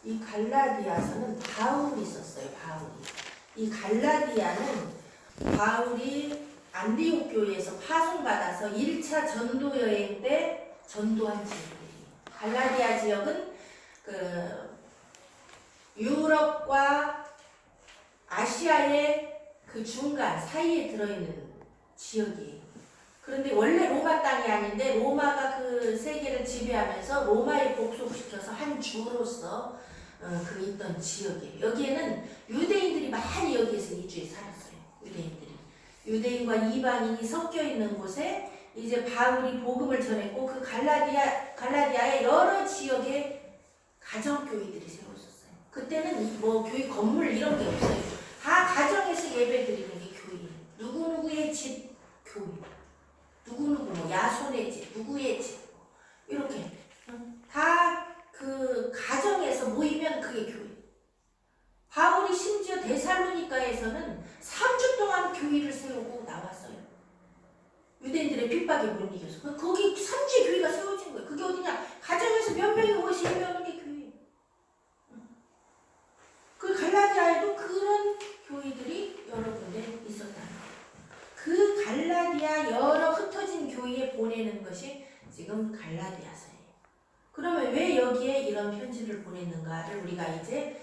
이 갈라디아서는 바울이 썼어요. 바울이. 이 갈라디아는 바울이 안디옥 교회에서 파송받아서 1차 전도 여행 때 전도한 지역이에요. 갈라디아 지역은 그 유럽과 아시아의 그 중간 사이에 들어있는 지역이에요. 그런데 원래 로마 땅이 아닌데 로마가 그 세계를 지배하면서 로마에 복속시켜서 한 주로서 그 있던 지역이에요. 여기에는 유대인들이 많이 여기에서 이주해 살았어요. 유대인들이. 유대인과 이방인이 섞여 있는 곳에 이제 바울이 복음을 전했고 그 갈라디아의 여러 지역에 가정교회들이 세워졌어요. 그때는 뭐 교회 건물 이런 게 없어요. 다 가정에서 예배 드리는 게 교회예요. 누구누구의 집 교회. 누구누구 뭐 야손의 집, 누구의 집 이렇게 다 그 가정에서 모이면 그게 교회. 바울이 심지어 데살로니가에서는 3주 동안 교회를 세우고 나왔어요. 유대인들의 핍박에 못 이겨서. 거기 3주의 교회가 세워진 거예요. 그게 어디냐? 가정에서 몇 명이 모여서 예배하는 게 교회예요. 그 갈라디아에도 그런 교회들이 여러 군데 있었다는 거예요. 그 갈라디아 여러 흩어진 교회에 보내는 것이 지금 갈라디아서예요. 그러면 왜 여기에 이런 편지를 보냈는가를 우리가 이제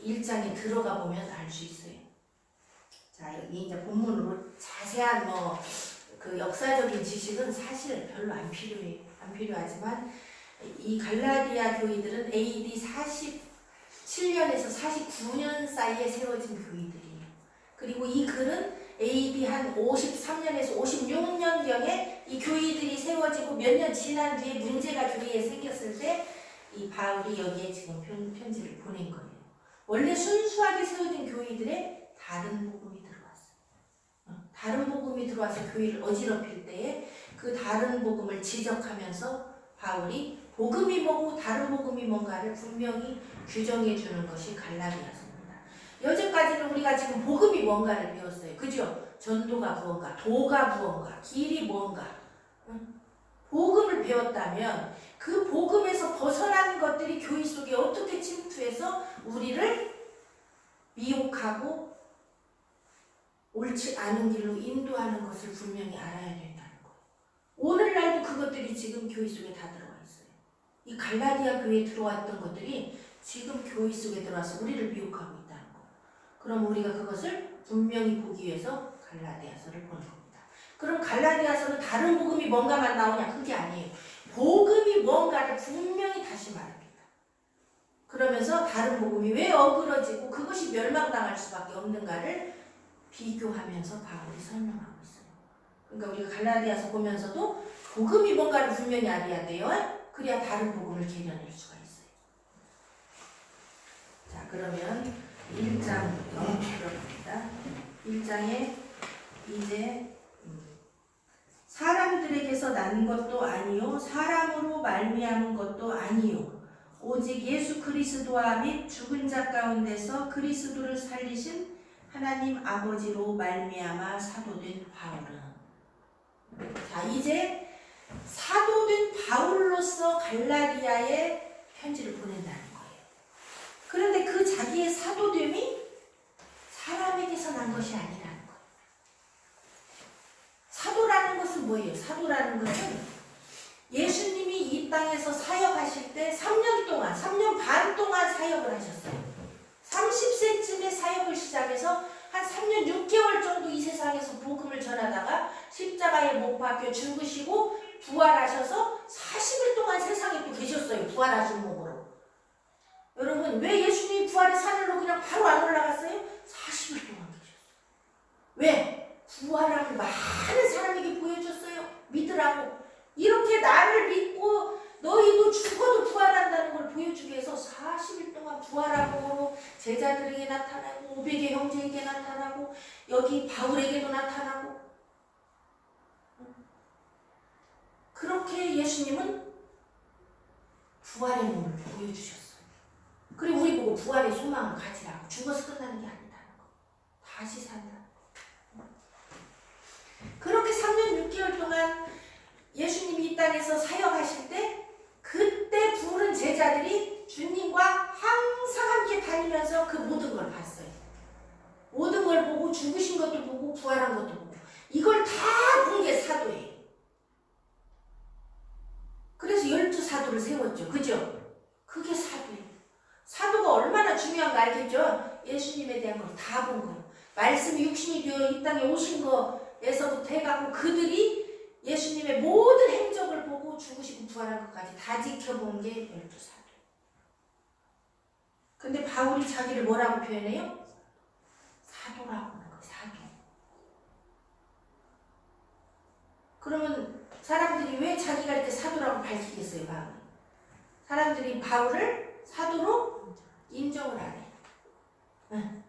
1장에 들어가 보면 알 수 있어요. 자, 여기 이제 본문으로 자세한 그 역사적인 지식은 사실 별로 안 필요해요. 안 필요하지만 이 갈라디아 교회들은 AD 47년에서 49년 사이에 세워진 교회들이에요. 그리고 이 글은 AD 한 53년에서 56년경에 이 교회들이 세워지고 몇 년 지난 뒤에 문제가 교회에 생겼을 때 이 바울이 여기에 지금 편지를 보낸 거예요. 원래 순수하게 세워진 교회들에 다른 복음이 들어왔어요. 다른 복음이 들어와서 교회를 어지럽힐 때에 그 다른 복음을 지적하면서 바울이 복음이 뭐고 다른 복음이 뭔가를 분명히 규정해 주는 것이 갈라디아서입니다. 여태까지는 우리가 지금 복음이 뭔가를 배웠어요. 그죠? 전도가 무언가, 도가 무언가, 길이 뭔가. 복음을 배웠다면 그 복음에서 벗어난 것들이 교회 속에 어떻게 침투해서 우리를 미혹하고 옳지 않은 길로 인도하는 것을 분명히 알아야 된다는 거예요. 오늘날도 그것들이 지금 교회 속에 다 들어와 있어요. 이 갈라디아 교회에 들어왔던 것들이 지금 교회 속에 들어와서 우리를 미혹하고 있다는 거예요. 그럼 우리가 그것을 분명히 보기 위해서 갈라디아서를 보는 겁니다. 그럼 갈라디아서는 다른 복음이 뭔가만 나오냐? 그게 아니에요. 복음이 뭔가를 분명히 다시 말합니다. 그러면서 다른 복음이 왜 어그러지고 그것이 멸망당할 수밖에 없는가를 비교하면서 바울이 설명하고 있어요. 그러니까 우리가 갈라디아서 보면서도 복음이 뭔가를 분명히 알아야 돼요. 그래야 다른 복음을 개려낼 수가 있어요. 자, 그러면 1장부터 들어갑니다. 1장에 이제 사람들에게서 난 것도 아니요 사람으로 말미암은 것도 아니요 오직 예수 그리스도와 및 죽은 자 가운데서 그리스도를 살리신 하나님 아버지로 말미암아 사도된 바울은. 자, 이제 사도된 바울로서 갈라디아에 편지를 보낸다는 거예요. 그런데 그 자기의 사도됨이 사람에게서 난 것이 아니라는 거예요. 사도라는 것은 뭐예요? 사도라는 것은 예수님이 이 땅에서 사역하실 때 3년 반 동안 사역을 하셨어요. 30세쯤에 사역을 시작해서 한 3년 6개월 정도 이 세상에서 복음을 전하다가 십자가에 못 박혀 죽으시고 부활하셔서 40일 동안 세상에 또 계셨어요. 부활하신 몸으로. 여러분, 왜 예수님이 부활의 산으로 그냥 바로 안 올라갔어요? 40일 동안 계셨어요. 왜? 부활함을 많은 사람에게 보여줬어요. 믿으라고. 이렇게 나를 믿고 너희도 죽어도 부활한다는 걸 보여주기 위해서 40일 동안 부활함으로 제자들에게 나타나고 500의 형제에게 나타나고 여기 바울에게도 나타나고 그렇게 예수님은 부활의 몸을 보여주셨어요. 그리고 우리 보고 부활의 소망을 가지라고. 죽어서 끝나는 게 아니다는 거. 다시 산다. 그렇게 3년 6개월 동안 예수님이 이 땅에서 사역하실 때 그때 부른 제자들이 주님과 죽으신 것도 보고 부활한 것도 보고 이걸 다 본 게 사도예요. 그래서 12사도를 세웠죠. 그죠? 그게 사도예요. 사도가 얼마나 중요한 거 알겠죠? 예수님에 대한 걸 다 본 거예요. 말씀이 육신이 되어 이 땅에 오신 거에서부터 해갖고 그들이 예수님의 모든 행적을 보고 죽으시고 부활한 것까지 다 지켜본 게 12사도. 근데 바울이 자기를 뭐라고 표현해요? 사도라고 하는 거예요. 사도. 그러면 사람들이 왜 자기가 이렇게 사도라고 밝히겠어요? 바울이. 사람들이 바울을 사도로 인정을 안 해요. 응.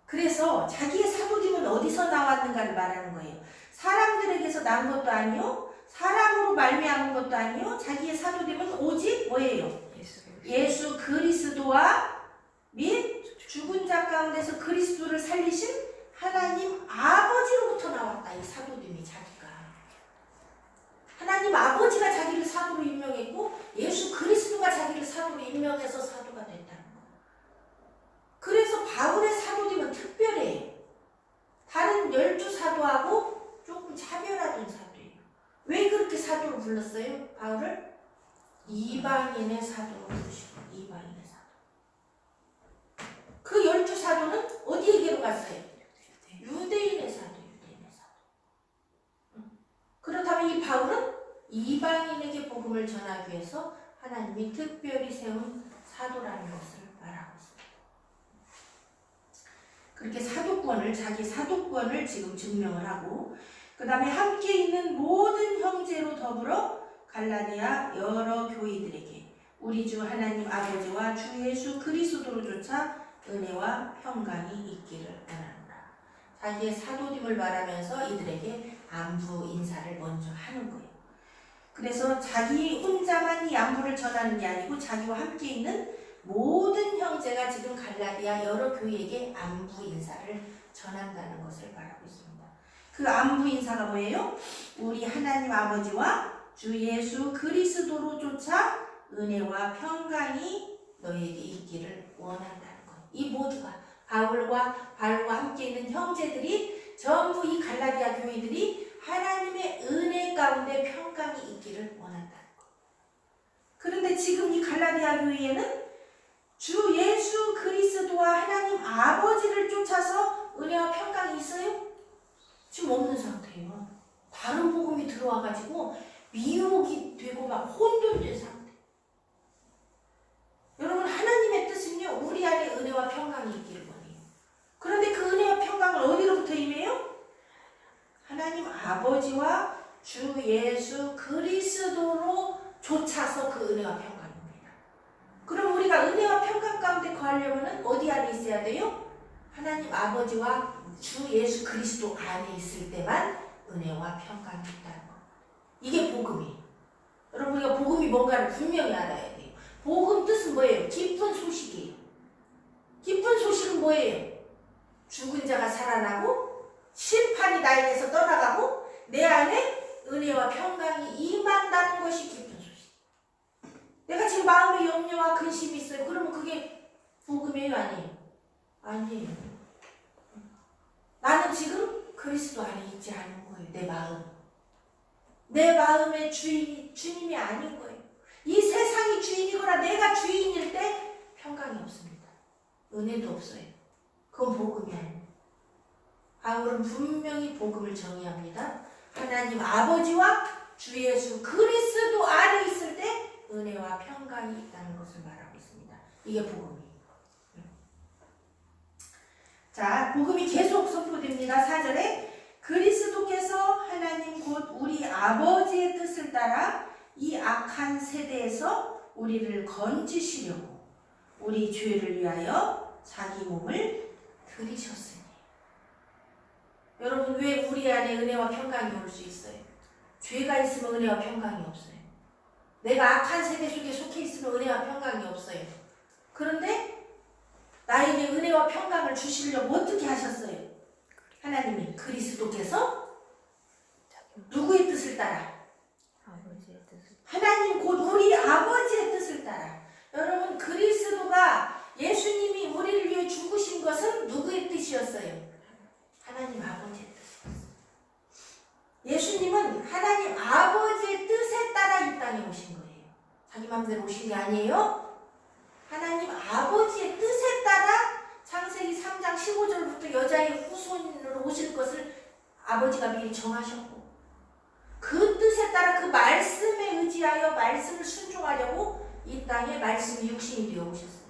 그래서 자기의 사도됨은 어디서 나왔는가를 말하는 거예요. 사람들에게서 난 것도 아니요, 사람으로 말미암은 것도 아니요, 자기의 사도됨은 오직 뭐예요? 예수 그리스도와 및 죽은 자 가운데서 그리스도를 살리신 하나님 아버지로부터 나왔다. 이 사도됨이 자기가. 하나님 아버지가 자기를 사도로 임명했고 예수 그리스도가 자기를 사도로 임명해서 사도가 됐다는 거예요. 그래서 바울의 사도됨은 특별해요. 다른 12사도하고 조금 차별화된 사도예요. 왜 그렇게 사도로 불렀어요? 바울을? 이방인의 사도로 부르시고 이방인의 사도. 그 12사도는 어디에게로 갔어요? 유대인의 사도, 유대인의 사도. 그렇다면 이 바울은 이방인에게 복음을 전하기 위해서 하나님이 특별히 세운 사도라는 것을 말하고 있습니다. 그렇게 사도권을, 자기 사도권을 지금 증명을 하고, 그 다음에 함께 있는 모든 형제로 더불어 갈라디아 여러 교회들에게 우리 주 하나님 아버지와 주 예수 그리스도로조차 은혜와 평강이 있기를 원하노라. 자기의 사도됨을 말하면서 이들에게 안부 인사를 먼저 하는 거예요. 그래서 자기 혼자만 이 안부를 전하는 게 아니고 자기와 함께 있는 모든 형제가 지금 갈라디아 여러 교회에게 안부 인사를 전한다는 것을 말하고 있습니다. 그 안부 인사가 뭐예요? 우리 하나님 아버지와 주 예수 그리스도로조차 은혜와 평강이 너에게 있기를 원한다는 거예요. 이 모두가 바울과 함께 있는 형제들이 전부 이 갈라디아 교회들이 하나님의 은혜 가운데 평강이 있기를 원한다는 거예요. 그런데 지금 이 갈라디아 교회에는 주 예수 그리스도와 하나님 아버지를 쫓아서 은혜와 평강이 있어요? 지금 없는 상태예요. 다른 복음이 들어와가지고 미혹이 되고 막 혼돈된 상태. 여러분, 하나님의 뜻은요, 우리 안에 은혜와 평강이 있기를 원해요. 그런데 그 은혜와 평강을 어디로부터 임해요? 하나님 아버지와 주 예수 그리스도로 쫓아서 그 은혜와 평강입니다. 그럼 우리가 은혜와 평강 가운데 거하려면 어디 안에 있어야 돼요? 하나님 아버지와 주 예수 그리스도 안에 있을 때만 은혜와 평강이 있다는 거. 이게 복음이에요. 여러분, 우리가 복음이 뭔가를 분명히 알아야 돼요. 복음 뜻은 뭐예요? 기쁜 소식이에요. 기쁜 소식은 뭐예요? 죽은 자가 살아나고 심판이 나에게서 떠나가고 내 안에 은혜와 평강이 임한다는 것이 기쁜 소식. 내가 지금 마음에 염려와 근심이 있어요. 그러면 그게 복음이에요? 아니에요? 아니에요. 나는 지금 그리스도 안에 있지 않은 거예요. 내 마음. 내 마음의 주인이 주님이 아닌 거예요. 이 세상이 주인이거나 내가 주인일 때 평강이 없습니다. 은혜도 없어요. 그건 복음이 아니에요. 바울은 분명히 복음을 정의합니다. 하나님 아버지와 주 예수 그리스도 안에 있을 때 은혜와 평강이 있다는 것을 말하고 있습니다. 이게 복음이에요. 자, 복음이 계속 선포됩니다. 4절에 그리스도께서 하나님 곧 우리 아버지의 뜻을 따라 이 악한 세대에서 우리를 건지시려고 우리 죄를 위하여 자기 몸을 들이셨으니. 여러분, 왜 우리 안에 은혜와 평강이 올 수 있어요? 죄가 있으면 은혜와 평강이 없어요. 내가 악한 세대 속에 속해 있으면 은혜와 평강이 없어요. 그런데 나에게 은혜와 평강을 주시려고 어떻게 하셨어요? 하나님이 그리스도께서 누구의 뜻을 따라? 아버지의 뜻을. 하나님 곧 우리 아버지의 뜻을 따라. 여러분, 그리스도가 예수님이 우리를 위해 죽으신 것은 누구의 뜻이었어요? 아버지가 미리 정하셨고 그 뜻에 따라 그 말씀에 의지하여 말씀을 순종하려고 이 땅에 말씀이 육신이 되어 오셨어요.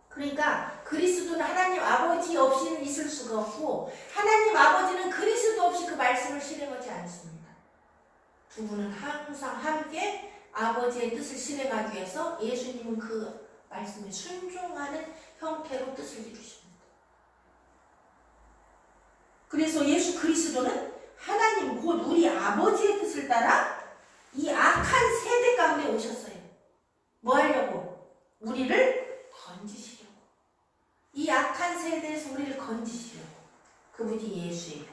그러니까 그리스도는 하나님 아버지 없이는 있을 수가 없고 하나님 아버지는 그리스도 없이 그 말씀을 실행하지 않습니다. 두 분은 항상 함께 아버지의 뜻을 실행하기 위해서 예수님은 그 말씀에 순종하는 형태로 뜻을 이루십니다. 그래서 예수 그리스도는 하나님 곧 우리 아버지의 뜻을 따라 이 악한 세대 가운데 오셨어요. 뭐 하려고? 우리를 건지시려고. 이 악한 세대에서 우리를 건지시려고. 그분이 예수예요.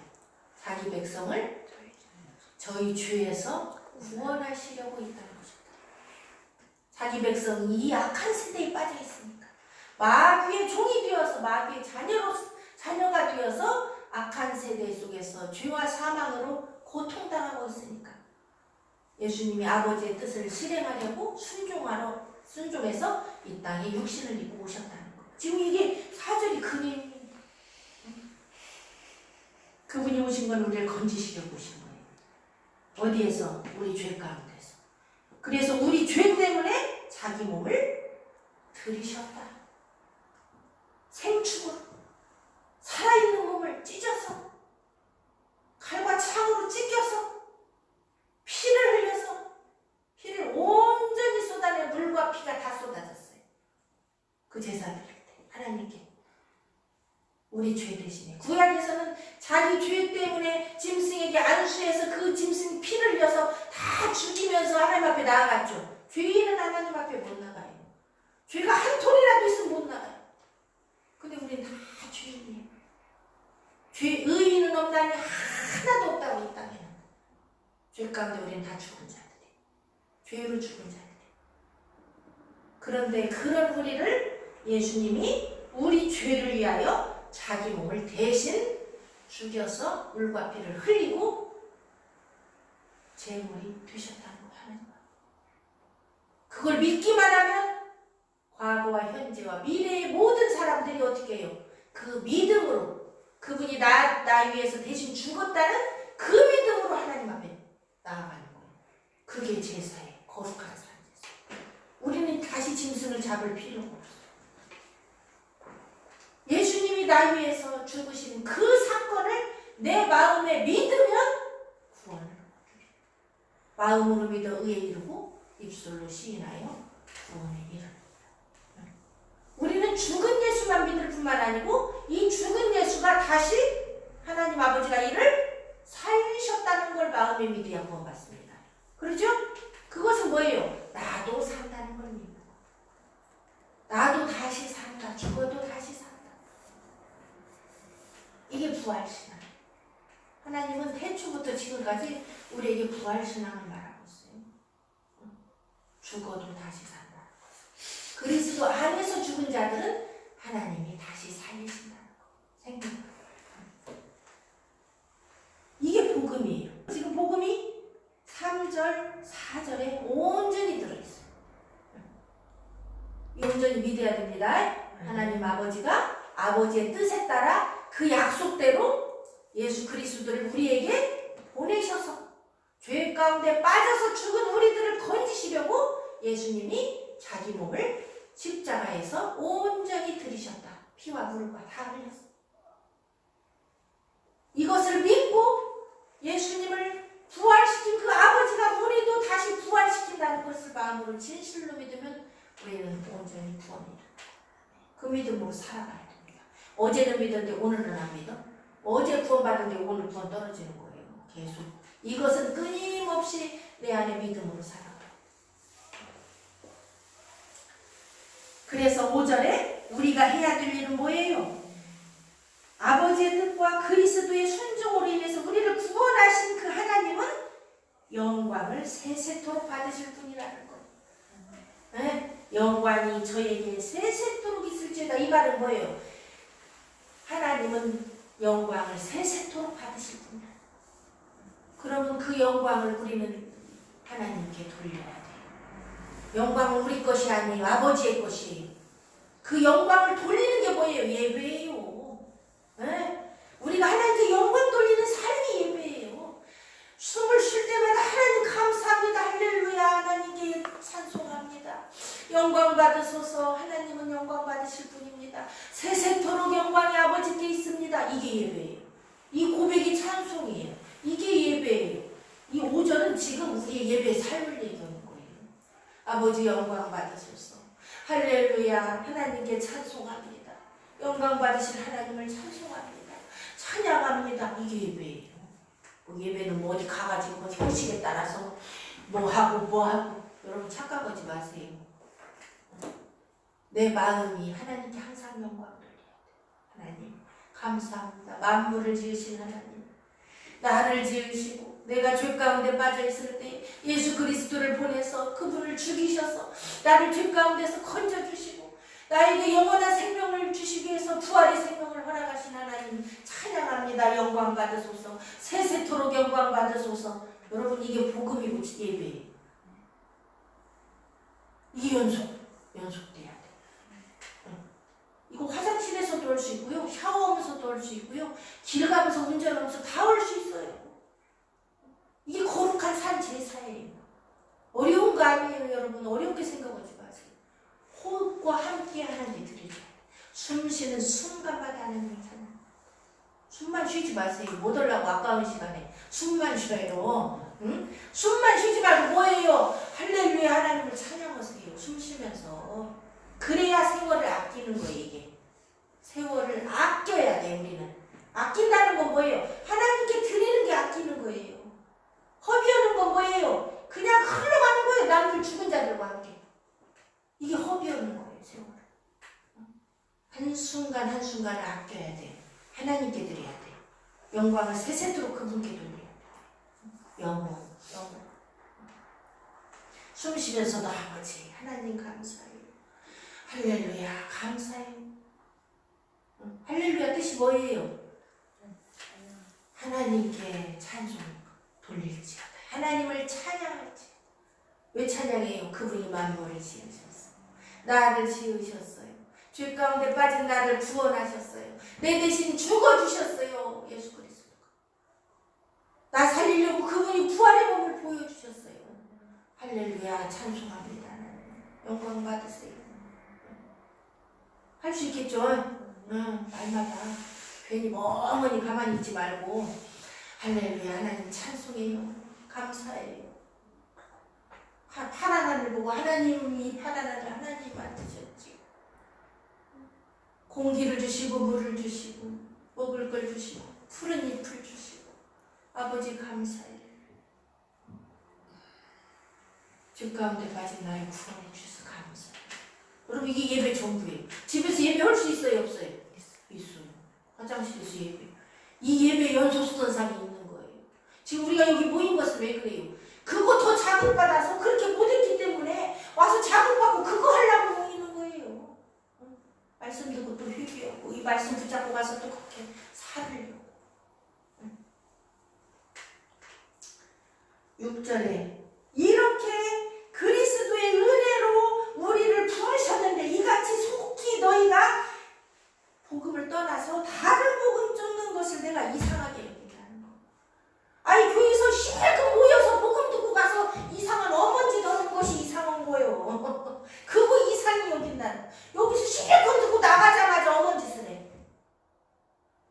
자기 백성을 저희 죄에서 구원하시려고 이 땅에 오셨다. 자기 백성이 이 악한 세대에 빠져 있으니까 마귀의 종이 되어서 마귀의 자녀가 되어서 악한 세대 속에서 죄와 사망으로 고통당하고 있으니까 예수님이 아버지의 뜻을 실행하려고 순종해서 이 땅에 육신을 입고 오셨다는 거예요. 지금 이게 4절이 그림입니다. 그분이 오신 건 우리를 건지시려고 오신 거예요. 어디에서? 우리 죄 가운데서. 그래서 우리 죄 때문에 자기 몸을 들이셨다. 생축으로 살아있는 몸을 찢어서 칼과 창으로 찢겨서 피를 흘려서 피를 온전히 쏟아내 물과 피가 다 쏟아졌어요. 그 제사 드릴 때 하나님께 우리 죄 대신에 구약에서는 자기 죄 때문에 짐승에게 안수해서 그 짐승 피를 흘려서 다 죽이면서 하나님 앞에 나아갔죠. 죄인은 하나님 앞에 못 나가요. 죄가 한 톨이라도 있으면 못 나가요. 근데 우리는 다 죄인이에요. 의인은 없나니 하나도 없다고 이 땅에는. 죄 가운데 우리는 다 죽은 자들이에요. 죄로 죽은 자들이에요. 그런데 그런 우리를 예수님이 우리 죄를 위하여 자기 몸을 대신 죽여서 물과 피를 흘리고 제물이 되셨다는 거 하는 거예요. 그걸 믿기만 하면 과거와 현재와 미래의 모든 사람들이 어떻게 해요? 그 믿음으로 그분이 나 위해서 대신 죽었다는 그 믿음으로 하나님 앞에 나아가는 거예요. 그게 제사예요. 거룩한 삶 제사. 우리는 다시 짐승을 잡을 필요가 없어요. 예수님이 나 위해서 죽으신 그 사건을 내 마음에 믿으면 구원을 얻게. 마음으로 믿어 의에 이르고 입술로 시인하여 구원에 이르는. 우리는 죽은 예수만 믿을 뿐만 아니고 이 죽은 예수가 다시 하나님 아버지가 이를 살리셨다는 걸 마음에 믿어야 구원받습니다. 그렇죠? 그것은 뭐예요? 나도 산다는 걸 믿는 거. 나도 다시 산다. 죽어도 다시 산다. 이게 부활신앙. 하나님은 태초부터 지금까지 우리에게 부활신앙을 말하고 있어요. 죽어도 다시 산다. 그리스도 안에서 죽은 자들은 하나님이 다시 살리신다는 거. 생각합니다. 이게 복음이에요. 지금 복음이 3절, 4절에 온전히 들어있어요. 온전히 믿어야 됩니다. 하나님 아버지가 아버지의 뜻에 따라 그 약속대로 예수 그리스도를 우리에게 보내셔서 죄 가운데 빠져서 죽은 우리들을 건지시려고 예수님이 자기 몸을 십자가에서 온전히 들이셨다. 피와 물과 다 흘렸어. 이것을 믿고 예수님을 부활시킨 그 아버지가 우리도 다시 부활시킨다는 것을 마음으로 진실로 믿으면 우리는 온전히 구원이다. 그 믿음으로 살아가야 됩니다. 어제는 믿었는데 오늘은 안 믿어? 어제 구원받았는데 오늘 구원 떨어지는 거예요. 계속. 이것은 끊임없이 내 안에 믿음으로 살아가요. 그래서 5절에 우리가 해야 될 일은 뭐예요? 아버지의 뜻과 그리스도의 순종으로 인해서 우리를 구원하신 그 하나님은 영광을 세세토록 받으실 분이라는 거예요. 네? 영광이 저에게 세세토록 있을지어다. 이 말은 뭐예요? 하나님은 영광을 세세토록 받으실 분이야. 그러면 그 영광을 우리는 하나님께 돌려야 돼요. 영광은 우리 것이 아니에요. 아버지의 것이에요. 그 영광을 돌리는 게 뭐예요? 예배예요. 네? 영광 받으소서. 하나님은 영광 받으실 분입니다. 세세토록 영광이 아버지께 있습니다. 이게 예배예요. 이 고백이 찬송이에요. 이게 예배예요. 이 5절은 지금 우리의 예배의 삶을 얘기하는 거예요. 아버지 영광 받으소서. 할렐루야. 하나님께 찬송합니다. 영광 받으실 하나님을 찬송합니다. 찬양합니다. 이게 예배예요. 뭐 예배는 뭐 어디 가가지고 뭐 형식에 따라서 뭐 하고 여러분 착각하지 마세요. 내 마음이 하나님께 항상 영광을 드려야 돼. 하나님 감사합니다. 만물을 지으신 하나님, 나를 지으시고 내가 죄 가운데 빠져 있을 때 예수 그리스도를 보내서 그분을 죽이셔서 나를 죄 가운데서 건져주시고 나에게 영원한 생명을 주시기 위해서 부활의 생명을 허락하신 하나님 찬양합니다. 영광 받으소서. 세세토록 영광 받으소서. 여러분 이게 복음이고 예배예요. 이게 연속돼야 돼. 이거 화장실에서도 할 수 있고요. 샤워하면서도 할 수 있고요. 길 가면서 운전하면서 다 할 수 있어요. 이게 거룩한 산 제사예요. 어려운 거 아니에요. 여러분 어렵게 생각하지 마세요. 호흡과 함께 하나님 드리죠. 숨 쉬는 순간마다 하나님 찬양. 숨만 쉬지 마세요. 못 하려고 아까운 시간에 숨만 쉬어요. 응? 숨만 쉬지 말고 뭐예요? 할렐루야 하나님을 찬양하세요. 숨 쉬면서. 그래야 세월을 아끼는 거예요. 이게 세월을 아껴야 돼. 우리는 아낀다는 건 뭐예요? 하나님께 드리는 게 아끼는 거예요. 허비하는 건 뭐예요? 그냥 흘러가는 거예요. 남들 죽은 자들과 함께. 이게 허비하는 거예요. 세월을 한순간 한순간을 아껴야 돼요. 하나님께 드려야 돼요. 영광을 세세토록 그분께 돌려야 돼요. 영원. 숨 쉬면서도 아버지 하나님 감사해요. 할렐루야 감사해요. 할렐루야 뜻이 뭐예요? 하나님께 찬송 돌릴지어다. 하나님을 찬양할지. 왜 찬양해요? 그분이 만물을 지으셨어요. 나를 지으셨어요. 죄 가운데 빠진 나를 구원하셨어요. 내 대신 죽어주셨어요. 예수 그리스도가. 나 살리려고 그분이 부활의 몸을 보여주셨어요. 할렐루야 찬송합니다. 영광 받으세요. 할 수 있겠죠? 말마다 괜히 멍하니 가만히 있지 말고 할렐루야 하나님 찬송해요. 감사해요. 파란 하늘 보고 하나님이 파란 하늘 하나님 만드셨지. 공기를 주시고 물을 주시고 먹을 걸 주시고 푸른 잎을 주시고 아버지 감사해요. 죄 가운데 빠진 나를 구원해 주셔서 감사해요. 여러분 이게 예배 전부예요. 집에서 예배할 수 있어요? 없어요? 있어요. 화장실에서 예배. 이 예배 연속선상이 있는 거예요. 지금 우리가 여기 모인 것은 왜 그래요? 그거 더 자극받아서 그렇게 못했기 때문에 와서 자극받고 그거 하려고 모이는 거예요. 말씀 듣고 또 회개하고 이 말씀 붙잡고 가서 또 그렇게 살으려고. 6절에 이렇게 그리스도의 은혜로 우리를 부르셨는데 이같이 속히 너희가 복음을 떠나서 다른 복음 쫓는 것을 내가 이상하게 여긴다는 거. 아니 교회에서 실컷 모여서 복음 듣고 가서 이상한 어먼지 넣는 것이 이상한 거예요. 그거 이상히 여긴다는 거. 여기서 실컷 듣고 나가자마자 어먼짓을 해.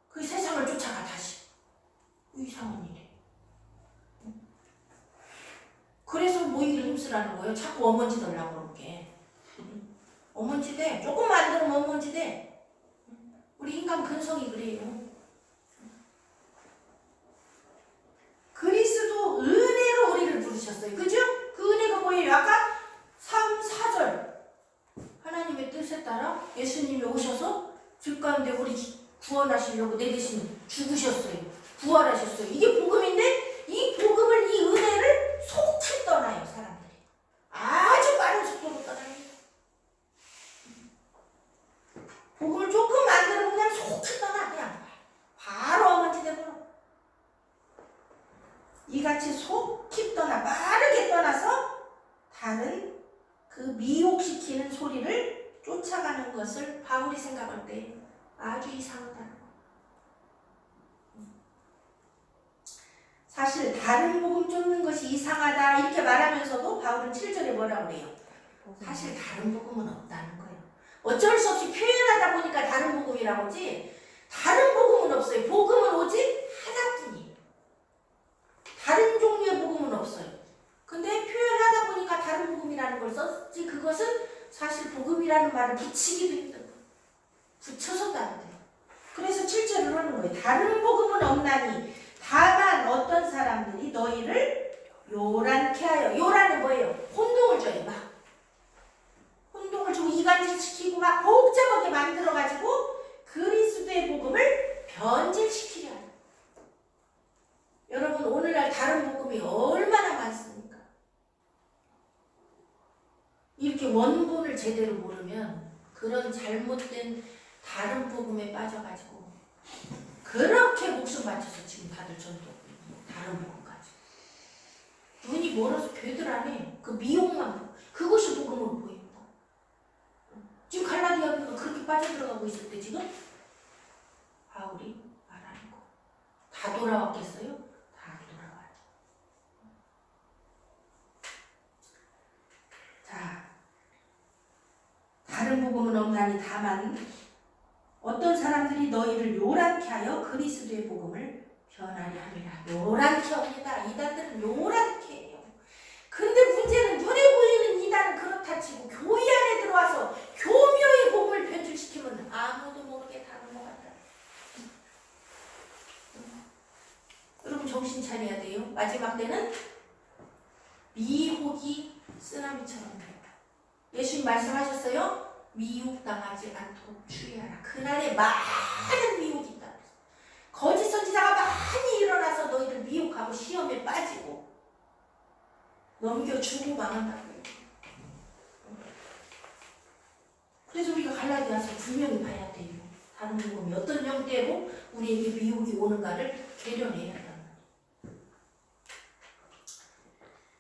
그 세상을 쫓아가 다시. 이상한 일이에요. 그래서 모이기를 힘쓰라는 거예요. 자꾸 어먼지 넣으려고 그렇게. 어먼지 돼. 조금만 들으면 어먼지 돼. 우리 인간 근성이 그래요. 그리스도 은혜로 우리를 부르셨어요. 그죠? 그 은혜가 뭐예요? 아까 3, 4절 하나님의 뜻에 따라 예수님이 오셔서 죄 가운데 우리 구원하시려고 내 대신 죽으셨어요. 부활하셨어요. 이게 복음인데 이 복음을 이 은혜를 속히 떠나요. 사람들이. 아주 빠른 속도로 떠나요. 복음을 조금 안 들으면 그냥 속히 떠나. 그냥 바로 어머니 되버려. 이같이 속히 떠나 빠르게 떠나서 다른 그 미혹시키는 소리를 쫓아가는 것을 바울이 생각할 때 아주 이상하다는 거. 사실 다른 복음 쫓는 것이 이상하다 이렇게 말하면서도 바울은 7절에 뭐라고 그래요? 사실 다른 복음은 없다는 거예요. 어쩔 수 없이 표현하다 보니까 다른 복음이라고 하지 다른 복음은 없어요. 복음은 오직 하나뿐이에요. 다른 종류의 복음은 없어요. 근데 표현하다 보니까 다른 복음이라는 걸 썼지 그것은 사실 복음이라는 말을 붙이기도 힘든 거예요. 붙여서도 안 돼요. 그래서 7절을 하는 거예요. 다른 복음은 없나니 다만 어떤 사람들이 너희를 요란케 하여, 요란은 뭐예요? 혼동을 줘요. 막 혼동을 주고 이간질시키고 막 복잡하게 만들어가지고 그리스도의 복음을 변질시키려 하는. 여러분 오늘날 다른 복음이 얼마나 많습니까? 이렇게 원본을 제대로 모르면 그런 잘못된 다른 복음에 빠져가지고 그렇게 목숨 바쳐서 지금 다들 전도 다른 복음까지 눈이 멀어서 되들 안 해. 그 미혹만 보고 그것이 복음으로 보입니다. 지금 갈라디아 교회가 그렇게 빠져들어가고 있을 때 지금 바울이 말하는 거 다 돌아왔겠어요? 다 돌아와요. 자, 다른 복음은 없나니 다만 어떤 사람들이 너희를 요란케 하여 그리스도의 복음을 변하려 합니다. 요란케 합니다. 이단들은 요란케 해요. 근데 문제는 눈에 보이는 이단은 그렇다 치고 교회 안에 들어와서 교묘히 복음을 변질시키면 아무도 모르게 다른 것 같다. 여러분 정신 차려야 돼요. 마지막 때는 미혹이 쓰나미처럼 됩니다. 예수님 말씀하셨어요. 미혹당하지 않도록 주의하라. 그날에 많은 미혹이 있다. 거짓 선지자가 많이 일어나서 너희들 미혹하고 시험에 빠지고 넘겨주고 망한다고요. 그래서 우리가 갈라디아서 분명히 봐야 돼요. 다른 복음이 어떤 형태로 우리에게 미혹이 오는가를 계려내야 한다.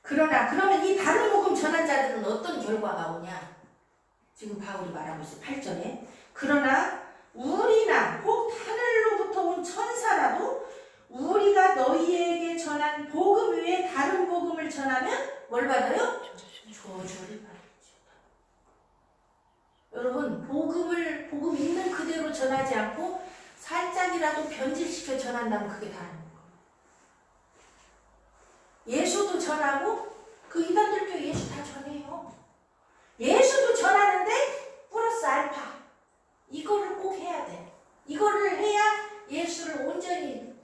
그러면 이 다른 복음 전한 자들은 어떤 결과가 오냐? 지금 바울이 말하고 있어요. 8절에. 그러나 우리나 혹 하늘로부터 온 천사라도 우리가 너희에게 전한 복음 외에 다른 복음을 전하면 뭘 받아요? 저주를 받았죠. 여러분 복음 있는 그대로 전하지 않고 살짝이라도 변질시켜 전한다면 그게 다른 거예요. 예수도 전하고 그 이단들도 예수 다 전해요. 예수도 전하는데 플러스 알파 이거를 꼭 해야 돼. 이거를 해야 예수를 온전히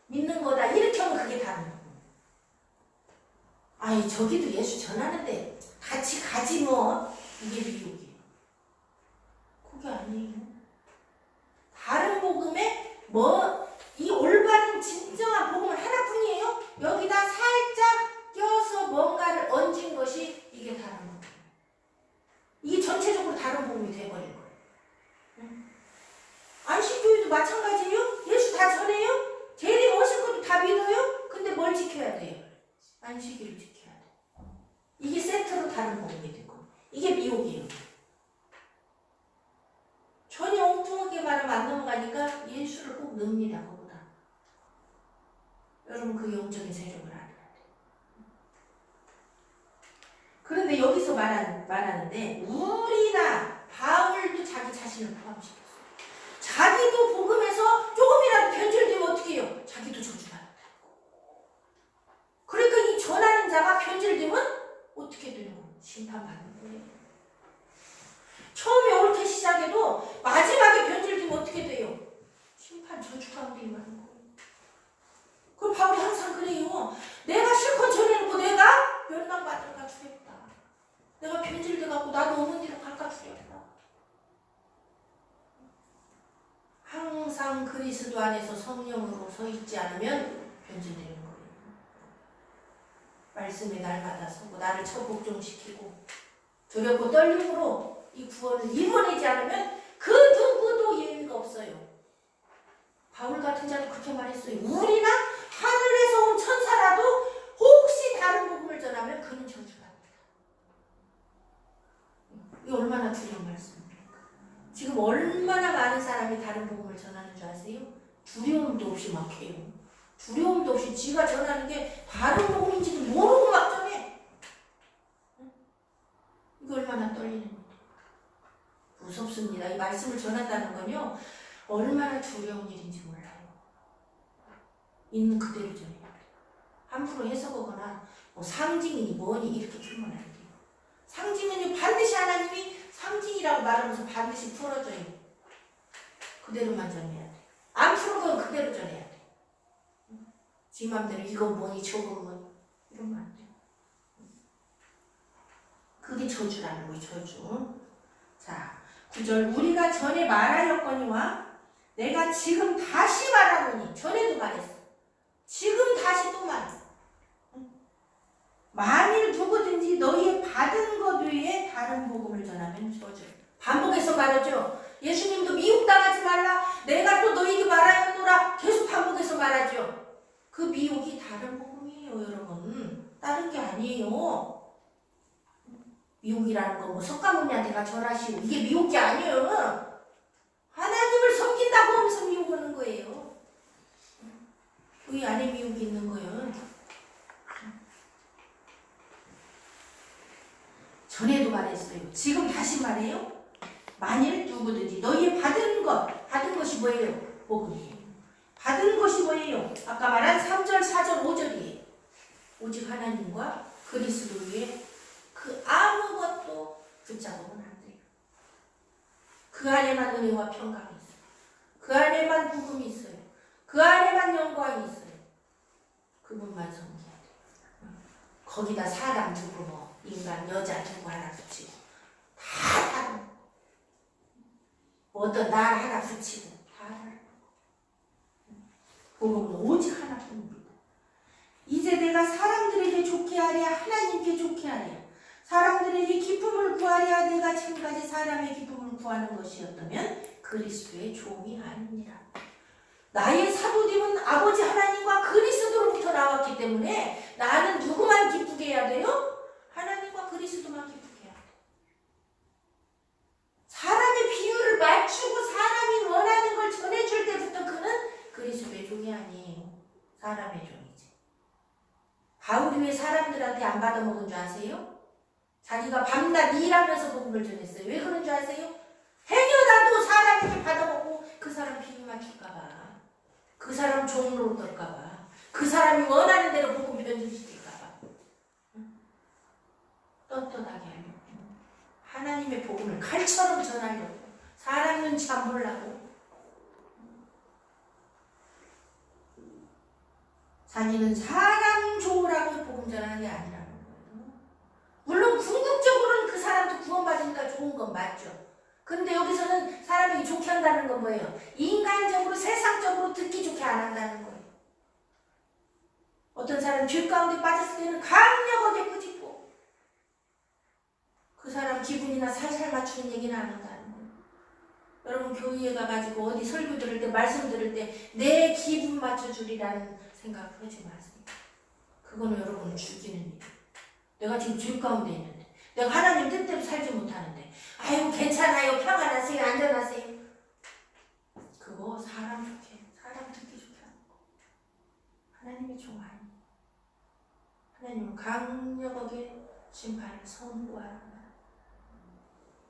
믿는 거다. 이렇게 하면 그게 다른 거예요. 아이 저기도 예수 전하는데 같이 가지 뭐. 이게 미혹이에요. 그게 아니에요. 다른 복음에 이 올바른 진정한 복음은 하나뿐이에요. 여기다 살짝 껴서 뭔가를 얹은 것이 이게 다른 거예요. 이게 전체적으로 다른 복음이 돼버린 거예요. 안식교회도 마찬가지예요. 예수 다 전해요. 재림 오실 것도 다 믿어요. 근데 뭘 지켜야 돼요? 안식일을 지켜야 돼요. 이게 세트로 다른 복음이 되고 이게 미혹이에요. 전혀 엉뚱하게 말하면 안 넘어가니까 예수를 꼭 넣습니다. 거기다. 여러분 그 영적인 세력을 알아야 돼요. 그런데 여기서 말하는데 우리나 바울도 자기 자신을 포함시켰어요. 자기도 복음에서 조금이라도 변질되면 어떻게 해요? 자기도 저주받는다. 그러니까 이 전하는 자가 변질되면 어떻게 되는 거예요? 심판받는 거예요. 처음에 옳게 시작해도 마지막에 변질되면 어떻게 돼요? 심판 저주 가운데 임하는 거예요. 그럼 바울이 항상 그래요. 내가 실컷 전해놓고 내가 멸망받을까 두렵다. 내가 변질돼갖고 나도 어머니로 갈까 두렵다. 항상 그리스도 안에서 성령으로 서 있지 않으면 변질되는 거예요. 말씀에 날마다 서고 나를 처복종시키고 두렵고 떨림으로 이 구원을 이뤄내지 않으면 그 누구도 예의가 없어요. 바울 같은 자도 그렇게 말했어요. 우리나 하늘에서 온 천사라도 혹시 다른 복음을 전하면 그는 저주받는다. 이게 얼마나 두려운 말씀입니까? 지금 얼마나 많은 사람이 다른 복음을 전하는 줄 아세요? 두려움도 없이 막 해요. 두려움도 없이 지가 전하는 게 다른 복음인지도 모르고 막 전해. 이거 얼마나 떨리는지. 무섭습니다. 이 말씀을 전한다는 건요, 얼마나 두려운 일인지 몰라요. 있는 그대로 전해야 돼요. 함부로 해석하거나 뭐 상징이니 뭐니 이렇게 풀면 안 돼요. 상징은 반드시 하나님이 상징이라고 말하면서 반드시 풀어줘요. 그대로만 전해야 돼요. 안 풀어도 그대로 전해야 돼요. 지 맘대로 이건 뭐니 저건 뭐니 이러면 안 돼요. 그게 저주라는 거예요. 저주. 자, 9절 우리가 전에 말하였거니와 내가 지금 다시 말하노니 전에도 말했어. 지금 다시 또 말해. 만일 누구든지 너희의 받은 것 외에 다른 복음을 전하면 저주. 반복해서 말하죠. 예수님도 미혹당하지 말라. 내가 또 너희에게 말하였노라. 계속 반복해서 말하죠. 그 미혹이 다른 복음이에요, 여러분. 다른 게 아니에요. 미혹이라는 건 뭐 석가모니한테가 절하시고 이게 미혹이 아니에요. 하나님을 섬긴다고 하면서 미혹하는 거예요. 이 안에 미혹이 있는 거예요. 전에도 말했어요. 지금 다시 말해요. 만일 누구든지 너희의 받은 것이 뭐예요? 복음이에요. 받은 것이 뭐예요? 아까 말한 3절, 4절, 5절이에요. 오직 하나님과 그리스도 위에 그 아무것도 붙잡으면 안 돼요. 그 안에만 은혜와 평강이 있어요. 그 안에만 복음이 있어요. 그 안에만 영광이 있어요. 그분만 섬겨야 돼요. 거기다 사람 두고 뭐 인간 여자 두고 하나 붙이고 다 다른 뭐 어떤 날 하나 붙이고 다 다른 복음은 오직 하나뿐입니다. 이제 내가 사람들에게 좋게 하랴 하나님께 좋게 하랴 사람들에게 기쁨을 구하랴 내가 지금까지 사람의 기쁨을 구하는 것이었다면 그리스도의 종이 아니니라. 나의 사도됨은 아버지 하나님과 그리스도로부터 나왔기 때문에 나는 누구만 기쁘게 해야 돼요? 하나님과 그리스도만 기쁘게 해야 돼요. 사람의 비유를 맞추고 사람이 원하는 걸 전해줄 때부터 그는 그리스도의 종이 아니에요. 사람의 종이지. 바울이 왜 사람들한테 안 받아먹은 줄 아세요? 자기가 밤낮 일하면서 복음을 전했어요. 왜 그런 줄 아세요? 행여라도 사람에게 받아먹고 그 사람 비유 맞출까봐, 그 사람 종로로 떨까봐, 그 사람이 원하는 대로 복음 변질시킬까봐 떳떳하게 하려고, 하나님의 복음을 칼처럼 전하려고, 사람 눈치 안 보려고. 자기는 사람 좋으라고 복음 전하는 게 아니라는 거예요. 물론 궁극적으로는 그 사람도 구원받으니까 좋은 건 맞죠. 근데 여기서는 사람에게 좋게 한다는 건 뭐예요? 인간적으로 세상적으로 듣기 좋게 안 한다는 거예요. 어떤 사람 죄 가운데 빠졌을 때는 강력하게 꾸짖고 그 사람 기분이나 살살 맞추는 얘기는 안 한다는 거예요. 여러분 교회에 가가지고 어디 설교 들을 때 말씀 들을 때 내 기분 맞춰주리라는 생각 하지 마세요. 그거는 여러분을 죽이는 일이에요. 내가 지금 죄 가운데 있는데 내가 하나님 뜻대로 살지 못하는데 아이고 괜찮아요 평안하세요 안전하세요 그거 사람 좋게 사람 듣기 좋게 하는 거. 하나님의 종 아니에요. 하나님은 강력하게 심판을 선고하란 말,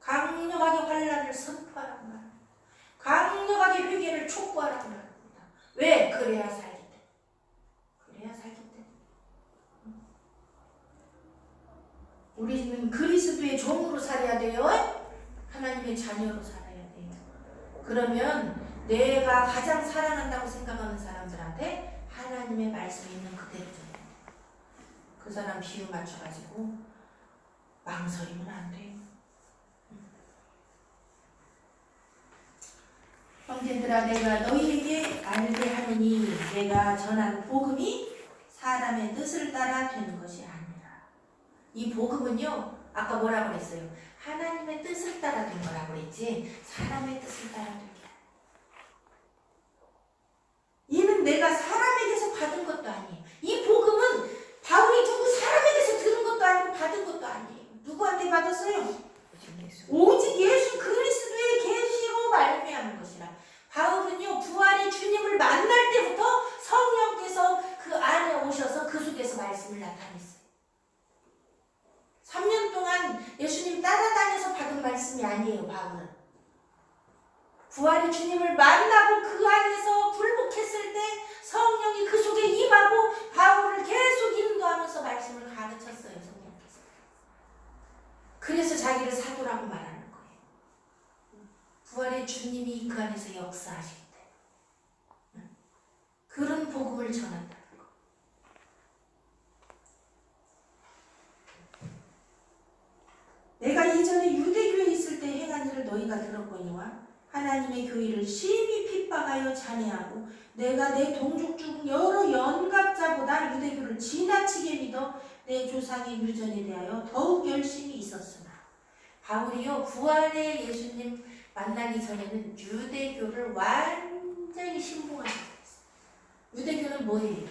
강력하게 환난을 선포하란 말, 강력하게 회개를 촉구하란 말입니다. 왜? 그래야 살기 때문에. 그래야 살기 때문에. 우리는 그리스도의 종으로 살아야 돼요. 하나님의 자녀로 살아야 돼요. 그러면 내가 가장 사랑한다고 생각하는 사람들한테 하나님의 말씀이 있는 그대로 전해야 돼요. 그 사람 비유 맞춰가지고 망설이면 안 돼요. 형제들아 내가 너희에게 알게 하노니 내가 전한 복음이 사람의 뜻을 따라 되는 것이 아니라. 이 복음은요 아까 뭐라고 그랬어요? 하나님의 뜻을 따라 된 거라고 그랬지 사람의 뜻을 따라 된 게 아니에요. 이는 내가 사람에게서 받은 것도 아니에요. 이 복음은 바울이 누구 사람에게서 들은 것도 아니고 받은 것도 아니에요. 누구한테 받았어요? 오직 예수 그리스도의 계시로 말미암은 것이라. 바울은요 부활의 주님을 만날 때부터 성령께서 그 안에 오셔서 그 속에서 말씀을 나타냈어요. 3년 동안 예수님 따라다니면서 분이 아니에요. 바울은 부활의 주님을 만나고 그 안에서 불복했을 때 성령이 그 속에 임하고 바울을 계속 인도하면서 말씀을 가르쳤어요. 성령께서. 그래서 자기를 사도라고 말하는 거예요. 부활의 주님이 그 안에서 역사하실 때 그런 복음을 전한다는 거. 내가 이전에 유대교에 있을 때 행한 일을 너희가 들었거니와 하나님의 교회를 심히 핍박하여 잔해하고 내가 내 동족 중 여러 연갑자보다 유대교를 지나치게 믿어 내 조상의 유전에 대하여 더욱 열심히 있었으나 바울이요 부활의 예수님 만나기 전에는 유대교를 완전히 신봉하게 됐어요. 유대교는 뭐예요?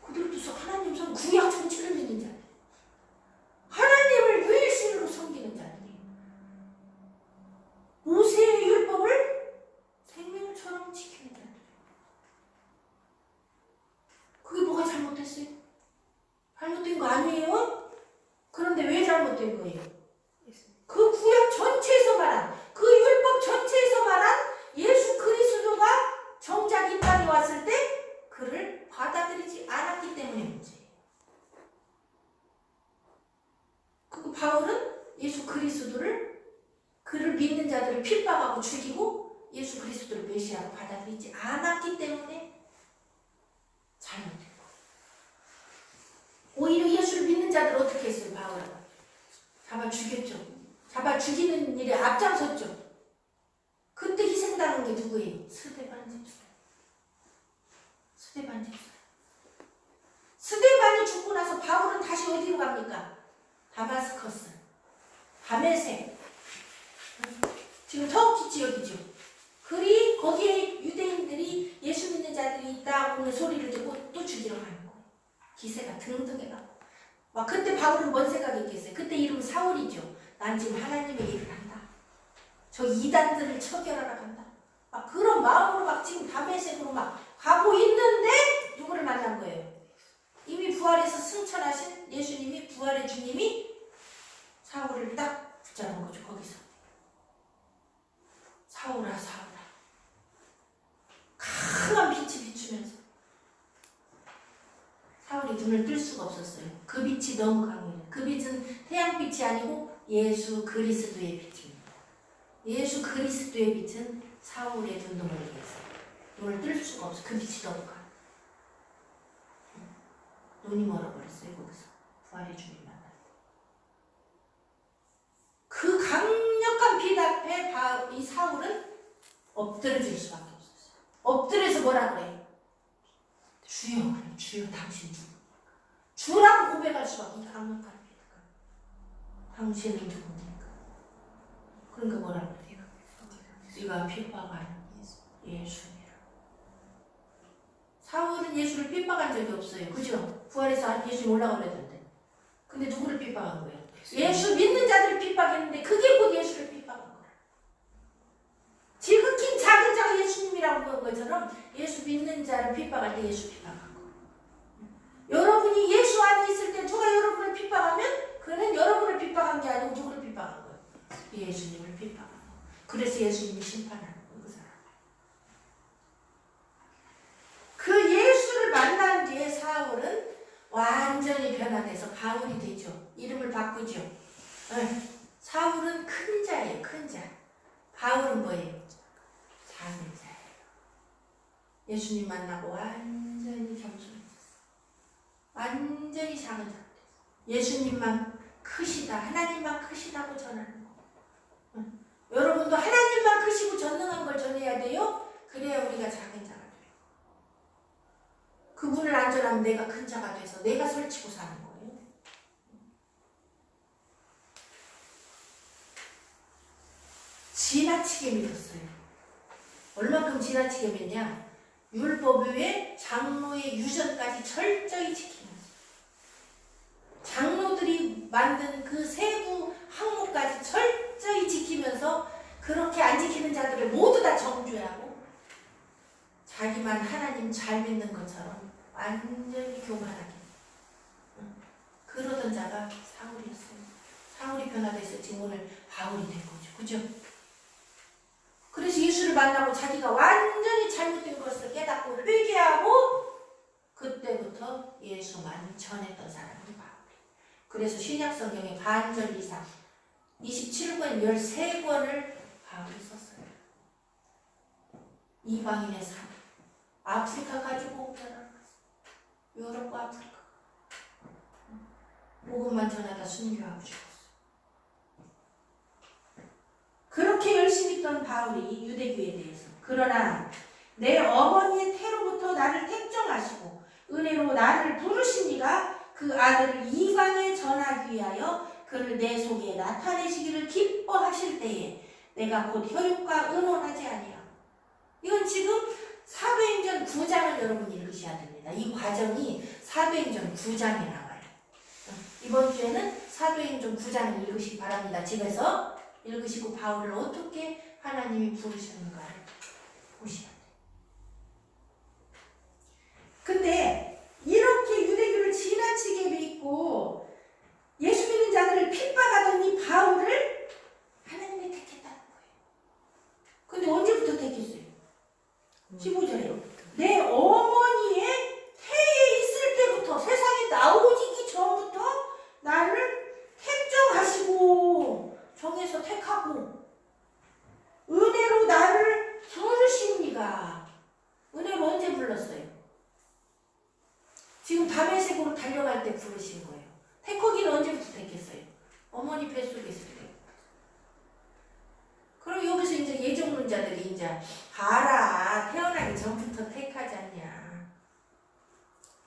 그들도 하나님 성 구약 전체를 믿는 자들, 하나님을 유일신으로 섬기는 자들이에요. 모세의 율법을 생명처럼 지키는 자들. 그게 뭐가 잘못됐어요? 잘못된 거 아니에요? 그런데 왜 잘못된 거예요? 그 구약 전체에서 말한, 그 율법 전체에서 말한 예수 그리스도가 정작 이 땅에 왔을 때 그를 받아들이지 않았기 때문에 문제예요. 그 바울은 예수 그리스도를 그를 믿는 자들을 핍박하고 죽이고 예수 그리스도를 메시아로 받아들이지 않았기 때문에 잘못된 거예요. 오히려 예수를 믿는 자들 어떻게 했어요? 바울은 잡아 죽였죠. 잡아 죽이는 일에 앞장섰죠. 그때 희생당한 게 누구예요? 스데반 집사. 스데반 집사. 스데반이 죽고 나서 바울은 다시 어디로 갑니까? 다마스커스, 다메섹, 지금 터키 지역이죠. 그리 거기에 유대인들이 예수 믿는 자들이 있다고 하는 소리를 듣고 또 죽이러 가는 거예요. 기세가 등등해가고. 막 그때 바울은 뭔 생각이 있겠어요? 그때 이름은 사울이죠. 난 지금 하나님의 일을 한다. 저 이단들을 처결하러 간다. 막 그런 마음으로 막 지금 다메섹으로 막 가고 있는데 누구를 만난 거예요? 이미 부활해서 승천하신 예수님이, 부활의 주님이 사울을 딱 붙잡은 거죠. 거기서 사울아 사울아, 강한 빛이 비추면서 사울이 눈을 뜰 수가 없었어요. 그 빛이 너무 강해요. 그 빛은 태양빛이 아니고 예수 그리스도의 빛입니다. 예수 그리스도의 빛은 사울의 눈동을 위해서 눈을 뜰 수가 없어요. 그 빛이 너무 강해요. 눈이 멀어버렸어요. 거기서 부활의 주님 만날 때. 그 강력한 빛 앞에 이 사울은 엎드려질 수밖에 없었어요. 엎드려서 뭐라 그래요? 주여, 그래. 주여 당신 누굽니까? 주라고 고백할 수밖에. 이 강력한 빛. 당신은 누굽니까? 그러니까 뭐라 그래요? 네가 핍박하는 예수니라. 사울은 예수를 핍박한 적이 없어요. 그죠? 부활해서 예수님 올라가려던데. 근데 누구를 핍박한 거예요? 예수 믿는 자들을 핍박했는데 그게 곧 예수를 핍박한 거예요. 지극히 작은 자가 예수님이라고 한 것처럼 예수 믿는 자를 핍박할 때 예수 핍박한 거예요. 여러분이 예수 안에 있을 때 누가 여러분을 핍박하면 그는 여러분을 핍박한 게 아니고 누구를 핍박한 거예요? 예수님을 핍박한 거예요. 그래서 예수님이 심판하는 거예요. 그 사람. 그 예수를 만난 뒤에 사울은 완전히 변화돼서 바울이 되죠. 이름을 바꾸죠. 사울은 큰 자예요. 큰 자. 바울은 뭐예요? 작은 자예요. 예수님 만나고 완전히 겸손해졌어요. 완전히 작은 자. 예수님만 크시다. 하나님만 크시다고 전하는 거. 여러분도 하나님만 크시고 전능한 걸 전해야 돼요. 그래야 우리가 작은 자가 돼요. 그분을 안 전하면 내가 큰 자가 돼서 내가 설치고 사는 거예요. 지나치게 믿었어요. 얼만큼 지나치게 믿냐? 율법 외에 장로의 유전까지 철저히 지키면서 장로들이 만든 그 세부 항목까지 철저히 지키면서 그렇게 안 지키는 자들을 모두 다 정죄하고 자기만 하나님 잘 믿는 것처럼 완전히 교만하게 그러던 자가 사울이었어요. 사울이 변화돼서 지금 오늘 바울이 된 거죠. 그죠? 그래서 예수를 만나고 자기가 완전히 잘못된 것을 깨닫고 회개하고 그때부터 예수만 전했던 사람이 바울이에요. 그래서 신약성경에 반절 이상 27권, 13권을 바울이 썼어요. 이방인의 삶, 아프리카 가지고 오잖아. 유럽과 아프리카. 복음만 전하다 순교하고 죽었어요. 그렇게 열심히 있던 바울이 유대교에 대해서 그러나 내 어머니의 태로부터 나를 택정하시고 은혜로 나를 부르시니가 그 아들을 이방에 전하기 위하여 그를 내 속에 나타내시기를 기뻐하실 때에 내가 곧 혈육과 의논하지 아니하고. 이건 지금 사도행전 9장을 여러분 읽으셔야 됩니다. 이 과정이 사도행전 9장에 나와요. 이번 주에는 사도행전 9장을 읽으시기 바랍니다. 집에서 읽으시고 바울을 어떻게 하나님이 부르셨는가를 보셔야 돼요. 근데 이렇게 유대교를 지나치게 믿고 예수 믿는 자들을 핍박하던 이 바울을 하나님이 택했다는 거예요. 근데 언제부터 택했어요? 15절에요. 내 어머니의 태에 있을 때부터, 세상에 나오기 전부터 나를 택정하시고 정해서 택하고 은혜로 나를 부르십니까? 은혜로 언제 불렀어요? 지금 다메섹으로 달려갈 때 부르신 거예요. 택하기는 언제부터 택했어요? 어머니 뱃속에 있을 때. 그럼 여기서 이제 예정론자들이 이제 봐라, 태어나기 전부터 택하지 않냐.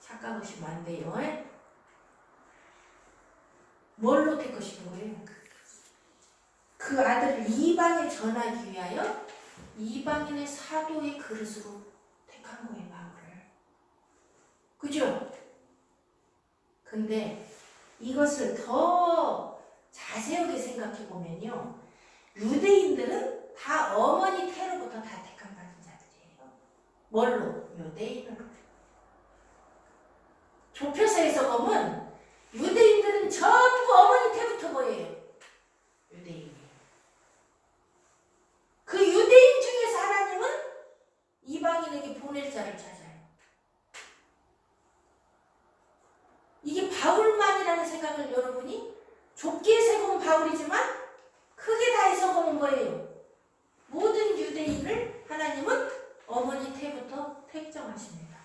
착각하시면 안 돼요. 뭘로 택하신 거예요? 그 아들을 이방에 전하기 위하여 이방인의 사도의 그릇으로 택한 거예요, 바울을. 그죠? 근데 이것을 더 자세하게 생각해 보면요, 유대인들은 다 어머니 태로부터 다 택한 받은 자들이에요. 뭘로? 유대인으로. 좁혀서 해석하면 유대인들은 전부 어머니 태부터 뭐예요? 유대인이에요. 그 유대인 중에서 하나님은 이방인에게 보낼 자를 찾아요. 이게 바울만이라는 생각을 여러분이 좁게 해석하면 바울이지만 크게 다 해석하면 뭐예요? 모든 유대인을 하나님은 어머니 태부터 택정하십니다.